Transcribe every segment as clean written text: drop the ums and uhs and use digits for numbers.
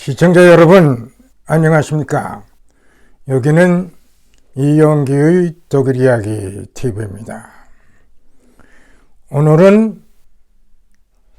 시청자 여러분, 안녕하십니까? 여기는 이영기의 독일 이야기 TV입니다. 오늘은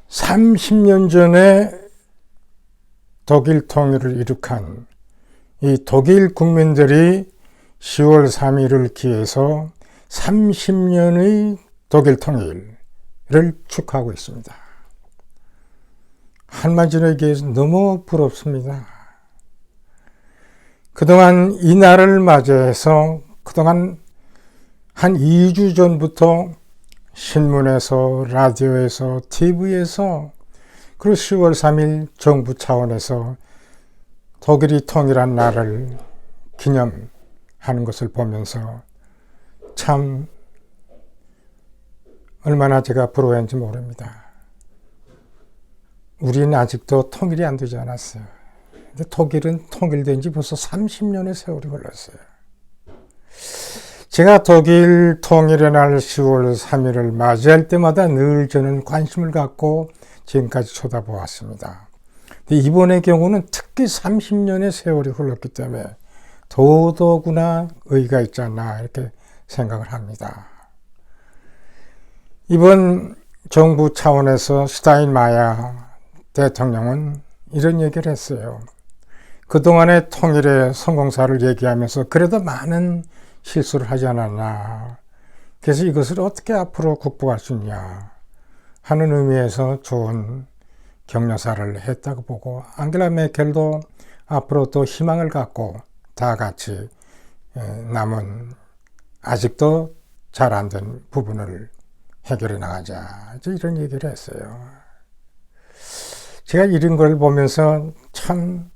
30년 전에 독일 통일을 이룩한 이 독일 국민들이 10월 3일을 기해서 30년의 독일 통일을 축하하고 있습니다. 한마디로얘기해서 너무 부럽습니다. 그동안 이 날을 맞이해서 그동안 한 2주 전부터 신문에서, 라디오에서, TV에서, 그리고 10월 3일 정부 차원에서 독일이 통일한 날을 기념하는 것을 보면서 참 얼마나 제가 부러워했는지 모릅니다. 우리는 아직도 통일이 안 되지 않았어요. 근데 독일은 통일된 지 벌써 30년의 세월이 흘렀어요. 제가 독일 통일의 날 10월 3일을 맞이할 때마다 늘 저는 관심을 갖고 지금까지 쳐다보았습니다. 근데 이번의 경우는 특히 30년의 세월이 흘렀기 때문에 더더구나 의의가 있지 않나 이렇게 생각을 합니다. 이번 정부 차원에서 슈타인마이어 대통령은 이런 얘기를 했어요. 그동안의 통일의 성공사를 얘기하면서 그래도 많은 실수를 하지 않았나. 그래서 이것을 어떻게 앞으로 극복할 수 있냐 하는 의미에서 좋은 격려사를 했다고 보고, 앙겔라 메켈도 앞으로 또 희망을 갖고 다 같이 남은 아직도 잘 안 된 부분을 해결해 나가자, 이런 얘기를 했어요. 제가 이런 걸 보면서 참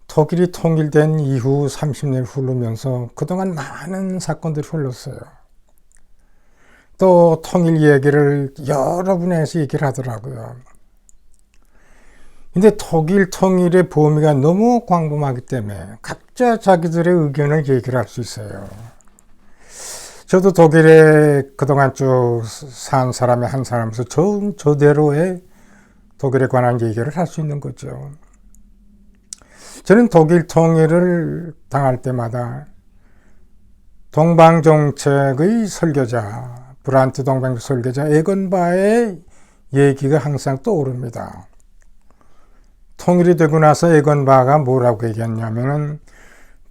독일이 통일된 이후 30년 흐르면서 그동안 많은 사건들이 흘렀어요. 또 통일 얘기를 여러 분야에서 얘기를 하더라고요. 근데 독일 통일의 범위가 너무 광범하기 때문에 각자 자기들의 의견을 얘기를 할 수 있어요. 저도 독일에 그동안 쭉 산 사람의 한 사람으로서 저대로의 독일에 관한 얘기를 할 수 있는 거죠. 저는 독일 통일을 당할 때마다 동방정책의 설계자, 브란트 동방정책 설계자 에건바의 얘기가 항상 떠오릅니다. 통일이 되고 나서 에건바가 뭐라고 얘기했냐면은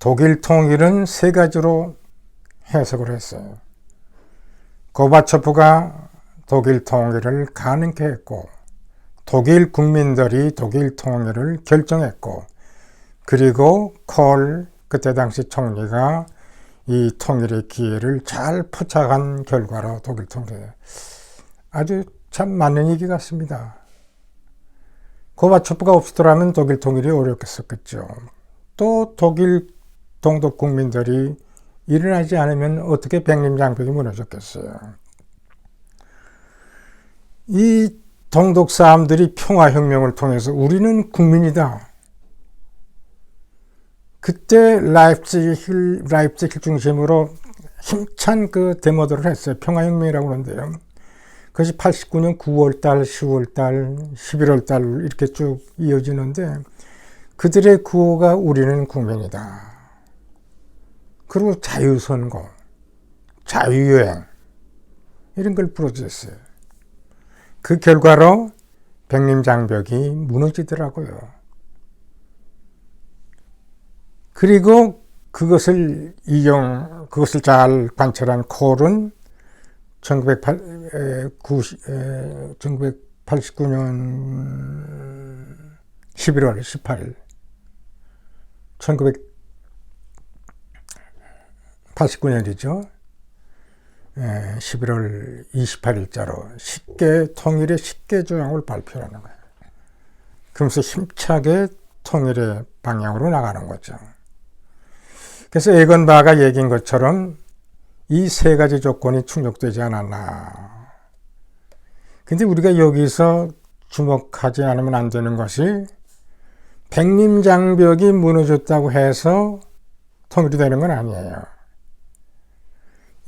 독일 통일은 세 가지로 해석을 했어요. 고바초프가 독일 통일을 가능케 했고, 독일 국민들이 독일 통일을 결정했고, 그리고 콜 그때 당시 총리가 이 통일의 기회를 잘 포착한 결과로 독일 통일이 아주 참 맞는 얘기 같습니다. 고바초프가 없었더라면 독일 통일이 어렵겠었겠죠. 또 독일 동독 국민들이 일어나지 않으면 어떻게 백림장벽이 무너졌겠어요. 이 동독 사람들이 평화혁명을 통해서 우리는 국민이다. 그때 라이프치히 중심으로 힘찬 그 데모들을 했어요. 평화혁명이라고 하는데요. 그것이 89년 9월달, 10월달, 11월달 이렇게 쭉 이어지는데, 그들의 구호가 우리는 국민이다. 그리고 자유선거, 자유여행 이런 걸 부르짖었어요. 그 결과로 백림장벽이 무너지더라고요. 그리고 그것을 잘 관찰한 콜은 1989년 11월 18일, 1989년이죠. 11월 28일자로 통일의 10개 조항을 발표하는 거예요. 그러면서 힘차게 통일의 방향으로 나가는 거죠. 그래서 에건바가 얘기한 것처럼 이 세 가지 조건이 충족되지 않았나. 근데 우리가 여기서 주목하지 않으면 안 되는 것이, 백림장벽이 무너졌다고 해서 통일이 되는 건 아니에요.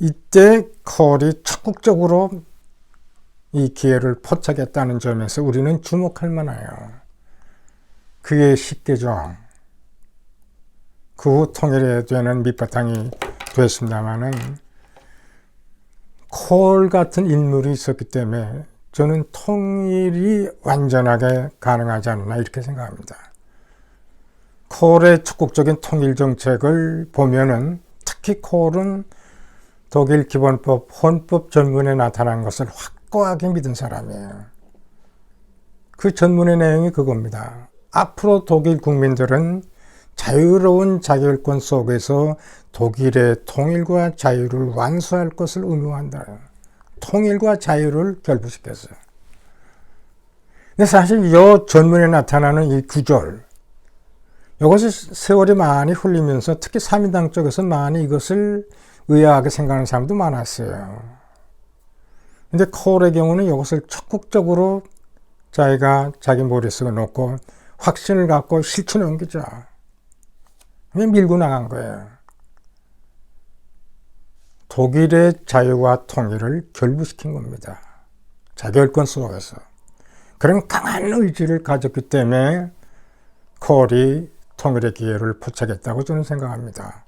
이때 콜이 적극적으로 이 기회를 포착했다는 점에서 우리는 주목할 만해요. 그의 식개종, 그 후 통일이 되는 밑바탕이 됐습니다마는 콜 같은 인물이 있었기 때문에 저는 통일이 완전하게 가능하지 않나 이렇게 생각합니다. 콜의 적극적인 통일 정책을 보면은 특히 콜은 독일 기본법, 헌법 전문에 나타난 것을 확고하게 믿은 사람이에요. 그 전문의 내용이 그겁니다. 앞으로 독일 국민들은 자유로운 자결권 속에서 독일의 통일과 자유를 완수할 것을 의무한다. 통일과 자유를 결부시켰어요. 근데 사실 이 전문에 나타나는 이 구절, 이것이 세월이 많이 흘리면서 특히 3인당 쪽에서 많이 이것을 의아하게 생각하는 사람도 많았어요. 근데 콜의 경우는 이것을 적극적으로 자기가 자기 머릿속에 놓고 확신을 갖고 실천에 옮기자. 밀고 나간 거예요. 독일의 자유와 통일을 결부시킨 겁니다. 자결권 속에서. 그런 강한 의지를 가졌기 때문에 콜이 통일의 기회를 포착했다고 저는 생각합니다.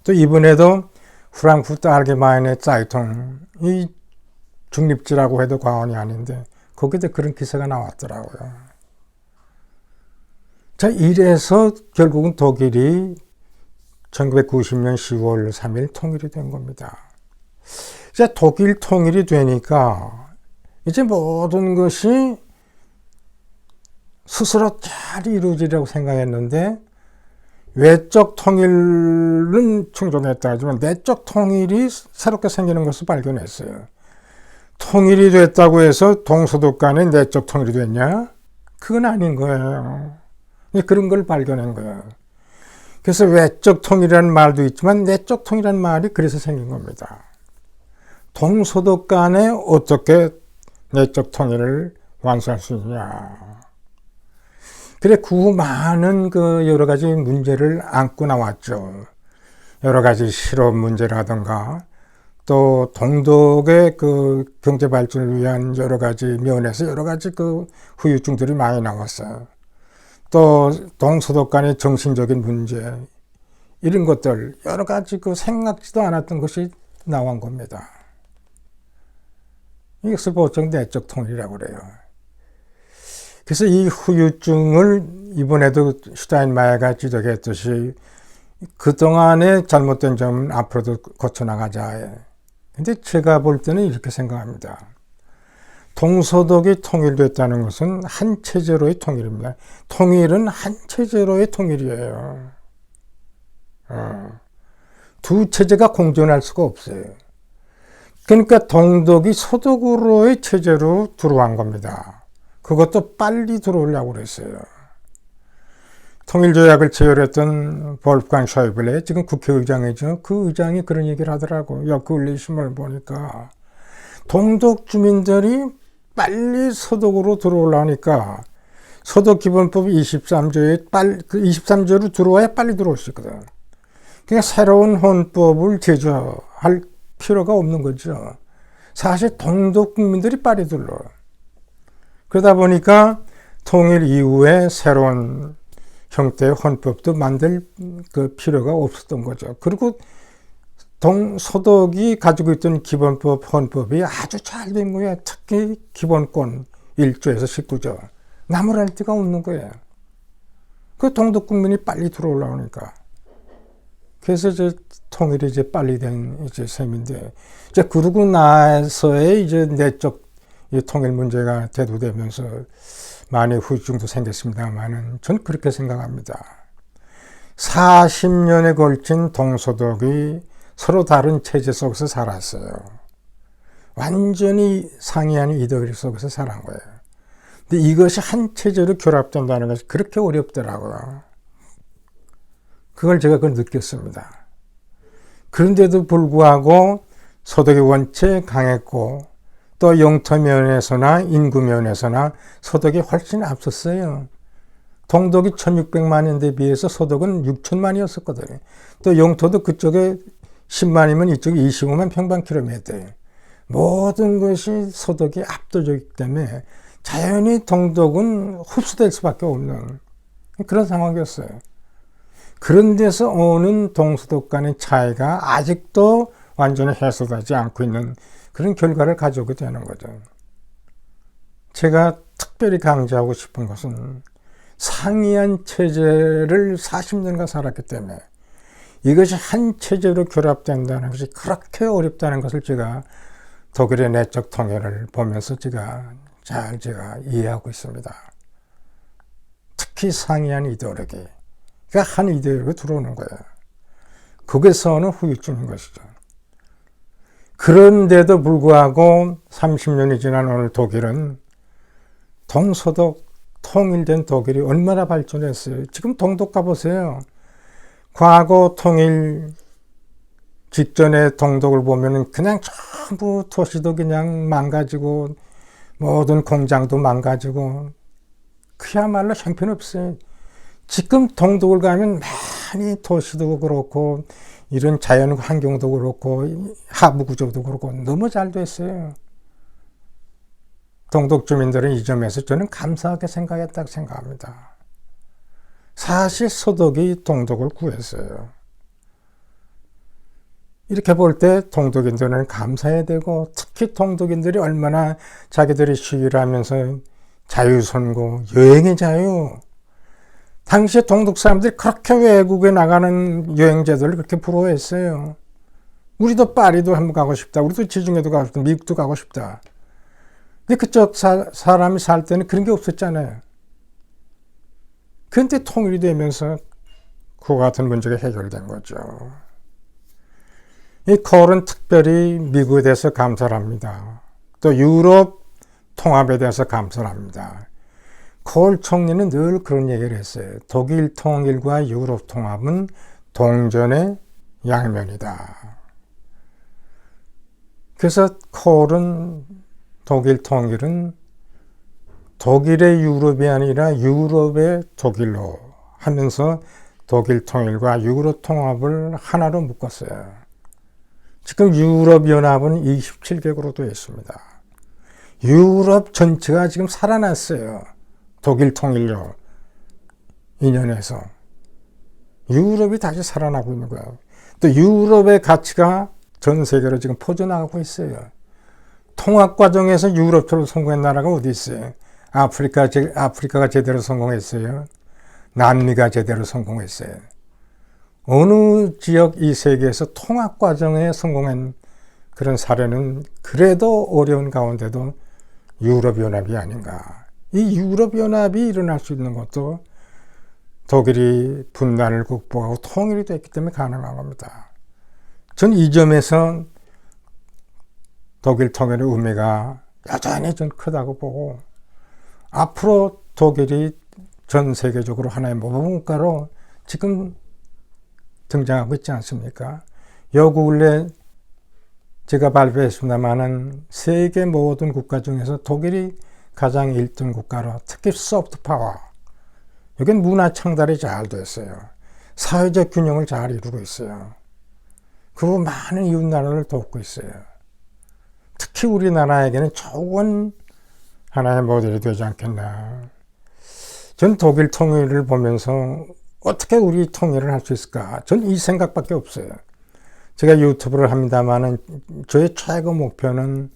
또 이번에도 프랑크푸르트 알게마인의 짜이통이 중립지라고 해도 과언이 아닌데 거기도 그런 기사가 나왔더라고요. 자, 이래서 결국은 독일이 1990년 10월 3일 통일이 된 겁니다. 이제 독일 통일이 되니까 이제 모든 것이 스스로 잘 이루어지라고 생각했는데 외적 통일은 충족했다 하지만 내적 통일이 새롭게 생기는 것을 발견했어요. 통일이 됐다고 해서 동서독 간에 내적 통일이 됐냐? 그건 아닌 거예요. 그런 걸 발견한 거예요. 그래서 외적 통일이라는 말도 있지만 내적 통일이라는 말이 그래서 생긴 겁니다. 동서독 간에 어떻게 내적 통일을 완수할 수 있냐. 그래, 그 후 많은 그 여러 가지 문제를 안고 나왔죠. 여러 가지 실업 문제라든가 또 동독의 그 경제 발전을 위한 여러 가지 면에서 여러 가지 그 후유증들이 많이 나왔어요. 또 동서독 간의 정신적인 문제 이런 것들 여러 가지 그 생각지도 않았던 것이 나온 겁니다. 이것을 보통 내적 통일이라고 그래요. 그래서 이 후유증을 이번에도 슈타인마이어가 지적했듯이 그동안의 잘못된 점은 앞으로도 고쳐나가자. 근데 제가 볼 때는 이렇게 생각합니다. 동서독이 통일됐다는 것은 한 체제로의 통일입니다. 통일은 한 체제로의 통일이에요. 두 체제가 공존할 수가 없어요. 그러니까 동독이 서독으로의 체제로 들어간 겁니다. 그것도 빨리 들어오려고 그랬어요. 통일조약을 체결했던 볼프강 셔이블레, 지금 국회의장이죠. 그 의장이 그런 얘기를 하더라고요. 역울리심을 보니까 동독 주민들이 빨리 서독으로 들어오려니까 서독 기본법 23조에 그 23조로 들어와야 빨리 들어올 수 있거든. 그러니까 새로운 헌법을 제정할 필요가 없는 거죠. 사실 동독 국민들이 빨리 들어와요. 그러다 보니까 통일 이후에 새로운 형태의 헌법도 만들 그 필요가 없었던 거죠. 그리고 서독이 가지고 있던 기본법, 헌법이 아주 잘 된 거예요. 특히 기본권 1조에서 19조. 나무랄 데가 없는 거예요. 그 동독 국민이 빨리 들어오려니까. 그래서 이제 통일이 이제 빨리 된 이제 셈인데, 이제 그러고 나서의 이제 내적 이 통일 문제가 대두되면서 많이 후유증도 생겼습니다만은 전 그렇게 생각합니다. 40년에 걸친 동서독이 서로 다른 체제 속에서 살았어요. 완전히 상이하는 이데올로기 속에서 살은 거예요. 근데 이것이 한 체제로 결합된다는 것이 그렇게 어렵더라고요. 그걸 제가 느꼈습니다. 그런데도 불구하고 서독이 원체 강했고 또 영토 면에서나 인구 면에서나 서독이 훨씬 앞섰어요. 동독이 1600만인데 비해서 서독은 6천만이었었거든요. 또 영토도 그쪽에 10만이면 이쪽에 25만 평방킬로미터예요. 모든 것이 서독이 압도적이기 때문에 자연히 동독은 흡수될 수밖에 없는 그런 상황이었어요. 그런 데서 오는 동서독 간의 차이가 아직도 완전히 해소되지 않고 있는 그런 결과를 가져오게 되는 거죠. 제가 특별히 강조하고 싶은 것은 상이한 체제를 40년간 살았기 때문에 이것이 한 체제로 결합된다는 것이 그렇게 어렵다는 것을 제가 독일의 내적 통일을 보면서 제가 이해하고 있습니다. 특히 상이한 이데올로기. 그러니까 한 이데올로기가 들어오는 거예요. 거기서는 후유증인 것이죠. 그런데도 불구하고 30년이 지난 오늘 독일은 동서독 통일된 독일이 얼마나 발전했어요. 지금 동독 가보세요. 과거 통일 직전의 동독을 보면은 그냥 전부 도시도 그냥 망가지고 모든 공장도 망가지고 그야말로 형편없어요. 지금 동독을 가면 많이 도시도 그렇고 이런 자연 환경도 그렇고 하부 구조도 그렇고 너무 잘 됐어요. 동독 주민들은 이 점에서 저는 감사하게 생각했다고 생각합니다. 사실 서독이 동독을 구했어요. 이렇게 볼 때 동독인들은 감사해야 되고 특히 동독인들이 얼마나 자기들이 시위를 하면서 자유선고, 여행의 자유. 당시에 동독 사람들이 그렇게 외국에 나가는 여행자들을 그렇게 부러워했어요. 우리도 파리도 한번 가고 싶다. 우리도 지중해도 가고 싶다. 미국도 가고 싶다. 근데 그쪽 사람이 살 때는 그런 게 없었잖아요. 그런데 통일이 되면서 그와 같은 문제가 해결된 거죠. 이 콜은 특별히 미국에 대해서 감사를 합니다. 또 유럽 통합에 대해서 감사를 합니다. 콜 총리는 늘 그런 얘기를 했어요. 독일 통일과 유럽 통합은 동전의 양면이다. 그래서 콜은 독일 통일은 독일의 유럽이 아니라 유럽의 독일로 하면서 독일 통일과 유럽 통합을 하나로 묶었어요. 지금 유럽연합은 27개국으로 되어 있습니다. 유럽 전체가 지금 살아났어요. 독일 통일로 인연해서. 유럽이 다시 살아나고 있는 거예요. 또 유럽의 가치가 전 세계로 지금 퍼져나가고 있어요. 통합 과정에서 유럽처럼 성공한 나라가 어디 있어요? 아프리카가 제대로 성공했어요. 남미가 제대로 성공했어요. 어느 지역 이 세계에서 통합 과정에 성공한 그런 사례는 그래도 어려운 가운데도 유럽연합이 아닌가. 이 유럽연합이 일어날 수 있는 것도 독일이 분단을 극복하고 통일이 됐기 때문에 가능한 겁니다. 전 이 점에서 독일 통일의 의미가 여전히 좀 크다고 보고 앞으로 독일이 전 세계적으로 하나의 모범국가로 지금 등장하고 있지 않습니까? 요 근래 제가 발표했습니다마는 세계 모든 국가 중에서 독일이 가장 1등 국가로 특히 소프트 파워 여긴 문화 창달이 잘 됐어요. 사회적 균형을 잘 이루고 있어요. 그리고 많은 이웃 나라를 돕고 있어요. 특히 우리나라에게는 좋은 하나의 모델이 되지 않겠나. 전 독일 통일을 보면서 어떻게 우리 통일을 할 수 있을까? 전 이 생각밖에 없어요. 제가 유튜브를 합니다마는 저의 최고 목표는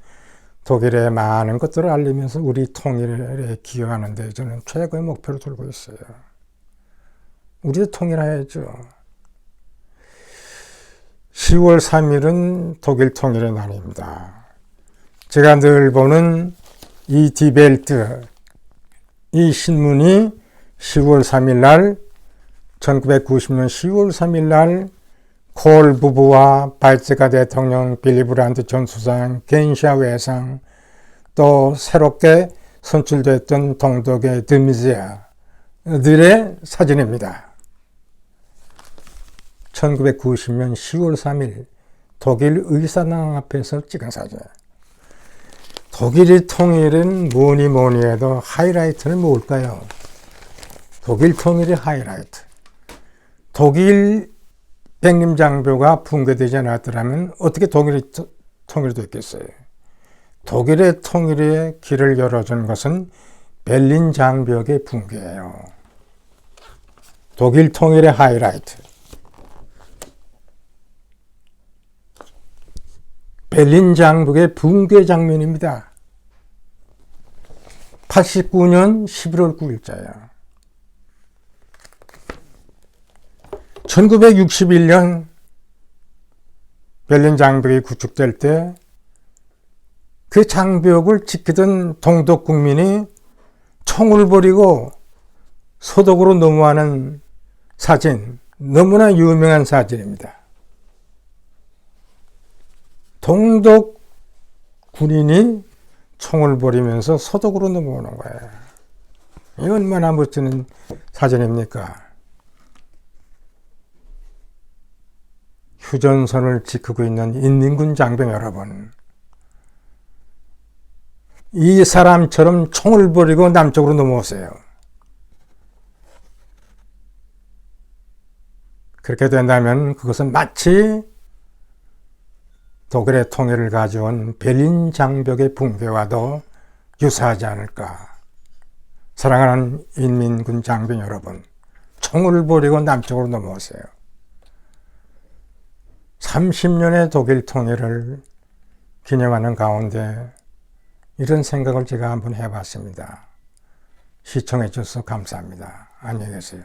독일의 많은 것들을 알리면서 우리 통일에 기여하는데 저는 최고의 목표를 두고 있어요. 우리도 통일해야죠. 10월 3일은 독일 통일의 날입니다. 제가 늘 보는 이 디벨트, 이 신문이 10월 3일 날 1990년 10월 3일 날 콜 부부와 발제가 대통령, 빌리 브란트 전 수상, 겐샤 외상, 또 새롭게 선출됐던 동독의 드미지아들의 사진입니다. 1990년 10월 3일 독일 의사당 앞에서 찍은 사진. 독일의 통일은 뭐니 해도 하이라이트는 뭘까요? 독일 통일의 하이라이트. 독일 백림장벽가 붕괴되지 않았더라면 어떻게 독일이 통일이 됐겠어요? 독일의 통일의 길을 열어준 것은 베를린 장벽의 붕괴예요. 독일 통일의 하이라이트. 베를린 장벽의 붕괴 장면입니다. 89년 11월 9일자야. 1961년 베를린 장벽이 구축될 때 그 장벽을 지키던 동독 국민이 총을 버리고 서독으로 넘어가는 사진, 너무나 유명한 사진입니다. 동독 군인이 총을 버리면서 서독으로 넘어오는 거예요. 이 얼마나 멋지는 사진입니까? 휴전선을 지키고 있는 인민군 장병 여러분, 이 사람처럼 총을 버리고 남쪽으로 넘어오세요. 그렇게 된다면 그것은 마치 독일의 통일을 가져온 베를린 장벽의 붕괴와도 유사하지 않을까. 사랑하는 인민군 장병 여러분, 총을 버리고 남쪽으로 넘어오세요. 30년의 독일 통일을 기념하는 가운데 이런 생각을 제가 한번 해봤습니다. 시청해 주셔서 감사합니다. 안녕히 계세요.